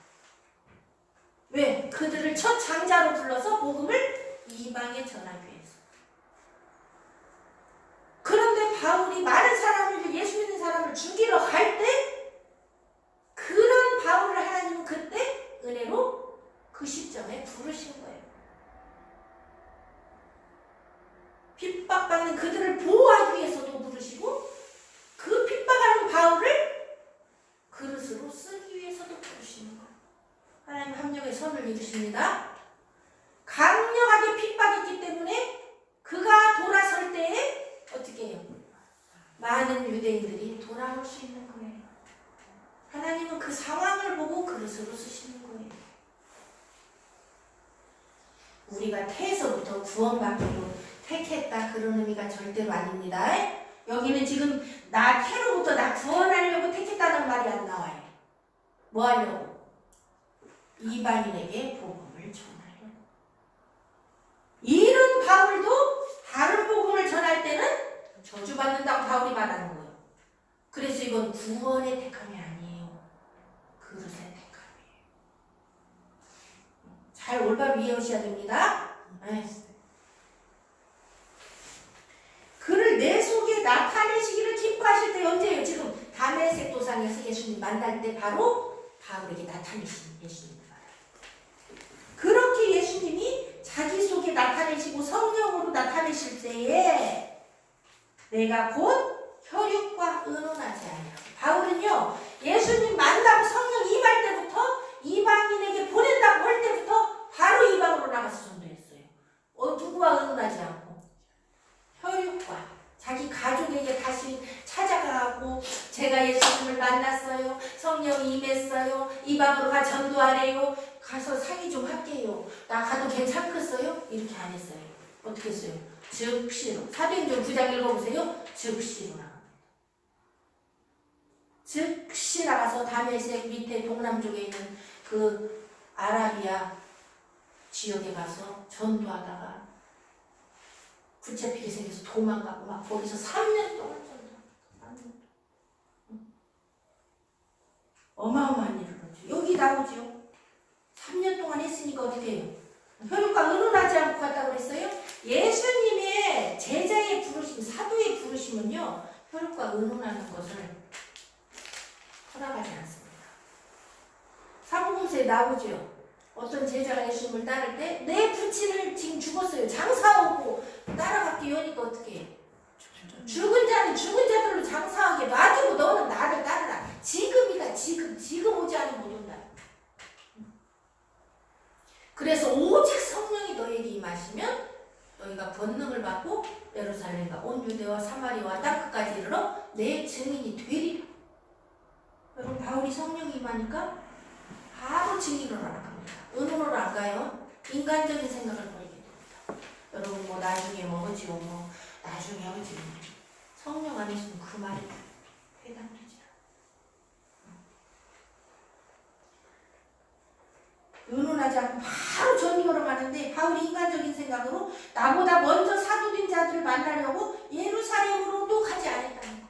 왜? 그들을 첫 장자로 불러서 복음을 이방에 전하기 위해서. 그런데 바울이 많은 사람을, 예수 믿는 사람을 죽이러 갈 때 그런 바울을 하나님은 그때 은혜로 그 시점에 부르신 거예요. 핍박받는 그들을 보호하기 위해서도 부르시고 그 핍박하는 바울을 그릇으로 쓰기 위해서도 부르시는 거예요. 하나님 합력의 선을 이루십니다. 강력하게 핍박했기 때문에 그가 돌아설 때에 어떻게 해요? 많은 유대인들이 돌아올 수 있는 거예요. 하나님은 그 상황을 보고 그릇으로 쓰시는 거예요. 우리가 태에서부터 구원받기로 택했다 그런 의미가 절대로 아닙니다. 여기는 지금 나 태로부터 나 구원하려고 택했다는 말이 안 나와요. 뭐 하려고? 이방인에게 복음을 전하려고. 이런 바울도 다른 복음을 전할 때는 저주받는다고 바울이 말하는 거예요. 그래서 이건 구원의 택함이 아니에요. 그릇의 택함이에요. 잘 올바로 이해하셔야 됩니다. 그를 내 속에 나타내시기를 기뻐하실 때 언제예요? 지금 다메섹 도상에서 예수님 만날 때 바로 바울에게 나타내신 예수님. 그렇게 예수님이 자기 속에 나타내시고 성령으로 나타내실 때에 내가 곧 혈육과 의논하지 아니하고. 바울은요, 예수님 만나고 성령 임할 때부터 이방인에게 보낸다고 할 때부터 바로 이방으로 나가서 전도했어요. 누구와 의논하지 않고 혈육과 자기 가족에게 다시 찾아가고 제가 예수님을 만났어요. 성령이 임했어요. 이방으로 가 전도하래요. 가서 상의 좀 할게요. 나 가도 괜찮겠어요? 이렇게 안 했어요. 어떻게 했어요? 즉시로. 사도행전 9장 읽어보세요. 즉시로 나갑니다. 즉시 나가서 다메섹 밑에 동남쪽에 있는 그 아라비아 지역에 가서 전도하다가 붙잡히게 생겨서 도망가고 막 거기서 3년 동안 전도합니다. 3년 동안. 어마어마한 일을 하죠. 여기 나오죠. 3년 동안 했으니까 어떻게 해요? 혈육과 의논하지 않고 갔다고 그랬어요? 예수님의 제자의 부르심, 사도의 부르심은요, 혈육과 의논하는 것을 허락하지 않습니다. 사복음서에 나오죠. 어떤 제자가 예수님을 따를 때 내 부친을 지금 죽었어요. 장사하고 따라갔기 위하니까 어떻게 해? 죽은 자는 죽은 자들로 장사하게 놔두고 너는 나를 따르라. 지금이다. 지금 오지 않으면 못 온다. 그래서 오직 성령이 너에게 임하시면 너희가 권능을 받고 예루살렘과 온 유대와 사마리아와 땅 끝까지 이르러 내 증인이 되리라. 여러분 바울이 성령이 임하니까 바로 증인으로 나갑니다. 의논으로 안 가요. 인간적인 생각을 버리게 됩니다. 여러분 뭐 나중에 뭐 하지요 뭐 나중에 하지 성령 안에 있으면 그 말이 해당되지 않아요. 의논하지 않고 바로 전도로 가는데 바울이 인간적인 생각으로 나보다 먼저 사도된 자들을 만나려고 예루살렘으로 또 가지 않았다는 거.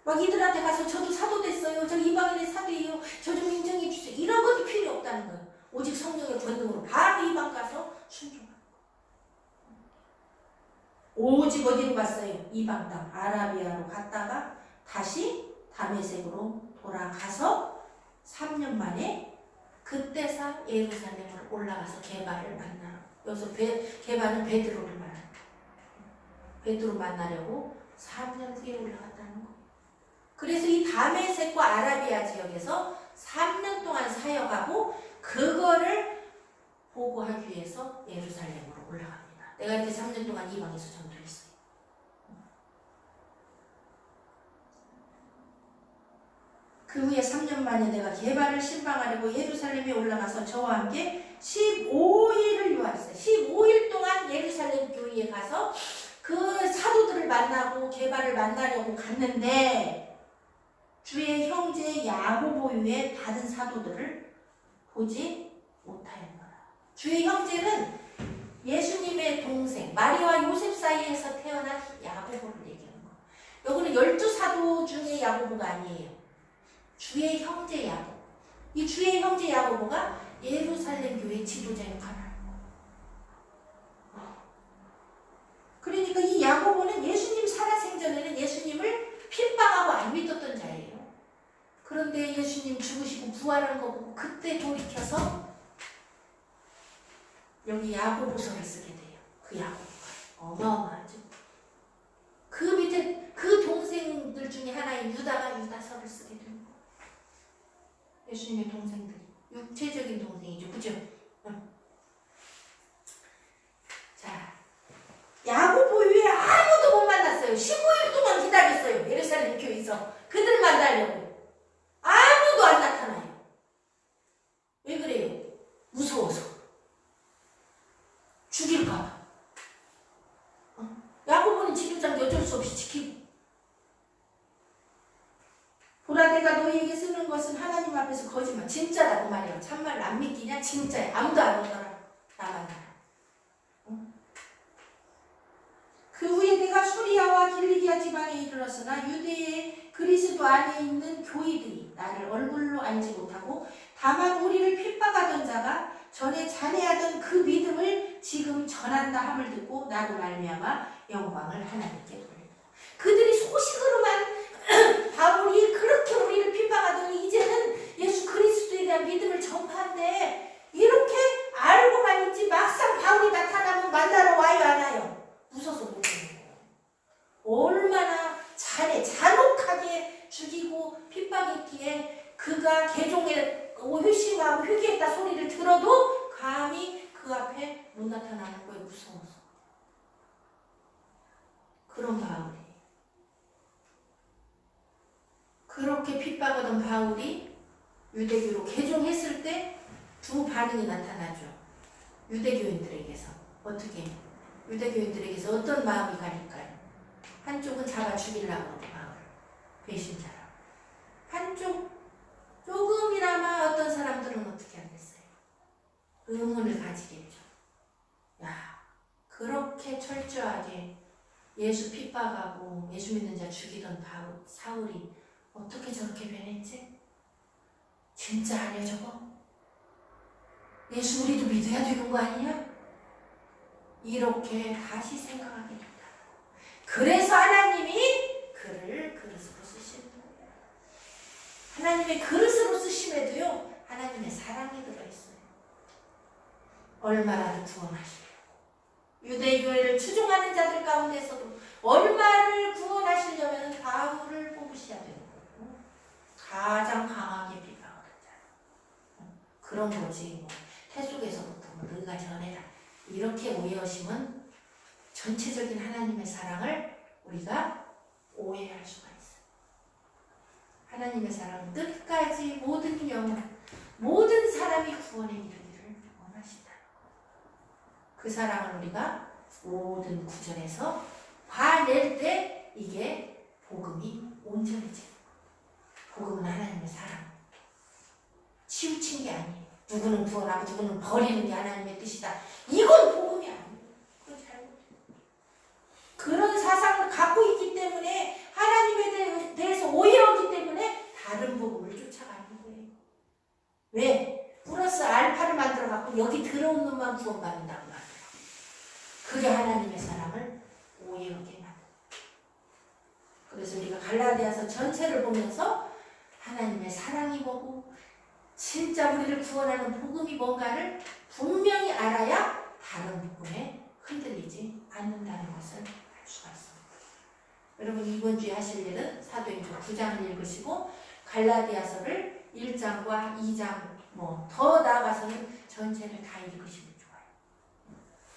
막 이들한테 가서 저도 사도 됐어요. 저 이방인의 사도예요. 저 좀 인정해 주세요. 이런 것도 필요 없다는 거예요. 오직 성령의 권능으로 바로 이방 가서 순종하는 거예요. 오직 어디로 갔어요? 이방 땅 아라비아로 갔다가 다시 다메섹으로 돌아가서 3년 만에 그때서 예루살렘으로 올라가서 게바를 만나요. 여기서 게바는 베드로를 만나요. 베드로 만나려고 3년 후에 올라갔다는 거예요. 그래서 이 다메섹과 아라비아 지역에서 3년 동안 사역하고 그거를 보고하기 위해서 예루살렘으로 올라갑니다. 내가 이렇게 3년 동안 이방에서 전도했어요. 그 후에 3년 만에 내가 게바를 신방하려고 예루살렘에 올라가서 저와 함께 15일을 유하였어요. 15일 동안 예루살렘 교회에 가서 그 사도들을 만나고 게바를 만나려고 갔는데 주의 형제 야고보 외에 다른 사도들을 보지 못하였노라. 주의 형제는 예수님의 동생 마리아와 요셉 사이에서 태어난 야고보를 얘기하는 거예요. 여기는 12사도 중에 야고보가 아니에요. 주의 형제 야고보. 이 주의 형제 야고보가 예루살렘 교회 지도자 역할을 하는 거예요. 그러니까 이 야고보는 예수님 살아생전에는 예수님을 핍박하고 안 믿었던 자예요. 그런데 예수님 죽으시고 부활한 거 보고 그때 돌이켜서 여기 야고보서를 쓰게 돼요. 그 야고보가 어마어마하죠. 그 밑에 그 동생들 중에 하나인 유다가 유다서를 쓰게 되는 거예요. 예수님의 동생들이 육체적인 동생이죠. 그죠? 자, 야고보 외에 아무도 못 만났어요. 15일 동안 기다렸어요. 예루살렘 교회에서 그들 만나려고. 아무도 안 나타나요. 왜 그래요? 무서워서. 죽일까봐. 야고보는 지도자인데 어쩔 수 없이 지키고. 보라 내가 너희에게 쓰는 것은 하나님 앞에서 거짓말. 진짜라고 말이야. 참말 안 믿기냐? 진짜야. 아무도 안 오더라. 나만 알아. 그 후에 내가 수리아와 길리기아 지방에 이르렀으나 유대의 그리스도 안에 있는 교회들이 나를 얼굴로 알지 못하고 다만 우리를 핍박하던 자가 전에 잔해하던 그 믿음을 지금 전한다 함을 듣고 나로 말미암아 영광을 하나님께 돌린다. 그들이 소식으로만 바울이 그렇게 우리를 핍박하더니 이제는 예수 그리스도에 대한 믿음을 전파한대. 이렇게 알고만 있지 막상 바울이 나타나면 만나러 와요 안 와요? 무서워서 못 오는 거예요. 얼마나 잔혹하게 죽이고 핍박했기에 그가 개종에 회심하고 회개했다 소리를 들어도 감히 그 앞에 못 나타나는 거예요. 무서워서. 그런 바울이 그렇게 핍박하던 바울이 유대교로 개종했을 때 두 반응이 나타나죠. 유대교인들에게서 어떻게 유대교인들에게서 어떤 마음이 갈릴까요? 한쪽은 잡아 죽이려고 하는 마음, 배신자라고. 한쪽 조금이나마 어떤 사람들은 어떻게 하겠어요? 의문을 가지겠죠. 야, 그렇게 철저하게 예수 핍박하고 예수 믿는 자 죽이던 사울이 어떻게 저렇게 변했지? 진짜 아니야 저거? 예수 우리도 믿어야 되는 거 아니야? 이렇게 다시 생각하게 된다. 그래서 하나님이 그를 그릇으로 쓰시는 거예요. 하나님의 그릇으로 쓰심에도요, 하나님의 사랑이 들어있어요. 얼마나 구원하시려고. 유대교회를 추종하는 자들 가운데서도 얼마를 구원하시려면 바울을 뽑으셔야 되는 거예요. 가장 강하게 비방하는 자. 그런 거지. 뭐 태속에서부터 뭐 너희가 전해라. 이렇게 오해하시면 전체적인 하나님의 사랑을 우리가 오해할 수가 있어요. 하나님의 사랑은 끝까지 모든 영혼, 모든 사람이 구원에 이르기를 원하신다는 거예요. 그 사랑을 우리가 모든 구절에서 봐낼 때 이게 복음이 온전해지는 거예요. 복음은 하나님의 사랑. 치우친 게 아니에요. 누구는 구원하고 누구는 버리는 게 하나님의 뜻이다. 이건 복음이 아니에요. 그건 잘못해요. 그런 사상을 갖고 있기 때문에 하나님에 대해서 오해하기 때문에 다른 복음을 쫓아가는 거예요. 왜? 플러스 알파를 만들어 갖고 여기 들어온 놈만 구원받는다고 만들어. 그게 하나님의 사랑을 오해하게 만들어요. 그래서 우리가 갈라디아서 전체를 보면서 하나님의 사랑이 뭐고 진짜 우리를 구원하는 복음이 뭔가를 분명히 알아야 다른 복음에 흔들리지 않는다는 것을 알 수가 있습니다. 여러분 이번 주에 하실 일은 사도행전 9장을 읽으시고 갈라디아서를 1장과 2장 뭐 더 나아가서는 전체를 다 읽으시면 좋아요.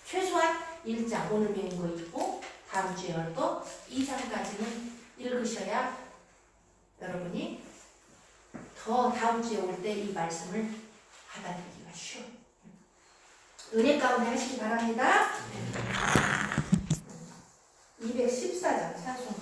최소한 1장 오늘 배운 거 읽고 다음 주에 할 거 2장까지는 읽으셔야 여러분이 더 다음 주에 올 때 이 말씀을 받아들이기가 쉬워요. 은혜 가운데 하시기 바랍니다. 214장 찬송